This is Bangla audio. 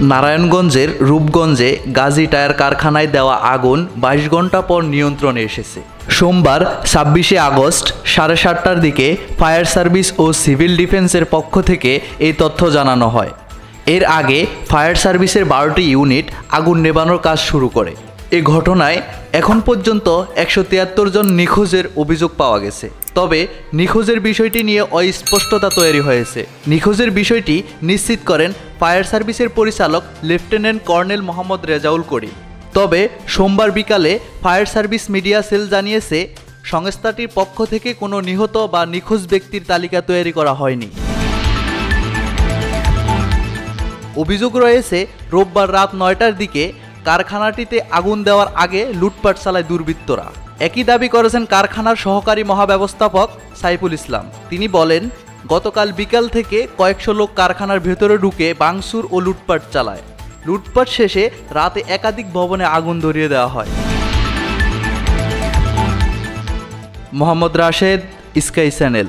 নারায়ণগঞ্জের রূপগঞ্জে গাজী টায়ার কারখানায় দেওয়া আগুন 22 ঘন্টা পর নিয়ন্ত্রণে এসেছে। সোমবার 26শে আগস্ট 7:30টার দিকে ফায়ার সার্ভিস ও সিভিল ডিফেন্সের পক্ষ থেকে এই তথ্য জানানো হয়। এর আগে ফায়ার সার্ভিসের 12টি ইউনিট আগুন নেভানোর কাজ শুরু করে। এ ঘটনায় এখন পর্যন্ত 173 জন নিখোঁজের অভিযোগ পাওয়া গেছে। তবে নিখোঁজের বিষয়টি নিয়ে অস্পষ্টতা তৈরি হয়েছে। নিখোঁজের বিষয়টি নিশ্চিত করেন ফায়ার সার্ভিসের পরিচালক লেফটেন্যান্ট কর্নেল মোহাম্মদ রেজাউল করিম। তবে সোমবার বিকালে ফায়ার সার্ভিস মিডিয়া সেল জানিয়েছে, সংস্থাটির পক্ষ থেকে কোনো নিহত বা নিখোঁজ ব্যক্তির তালিকা তৈরি করা হয়নি। অভিযোগ রয়েছে, রোববার রাত 9টার দিকে কারখানাটিতে আগুন দেওয়ার আগে লুটপাট চালায় দুর্বৃত্তরা। একই দাবি করেছেন কারখানার সহকারী মহাব্যবস্থাপক সাইফুল ইসলাম। তিনি বলেন, গতকাল বিকাল থেকে কয়েকশো লোক কারখানার ভেতরে ঢুকে ভাঙচুর ও লুটপাট চালায়। লুটপাট শেষে রাতে একাধিক ভবনে আগুন ধরিয়ে দেওয়া হয়। Mohammad Rashed, sky channel.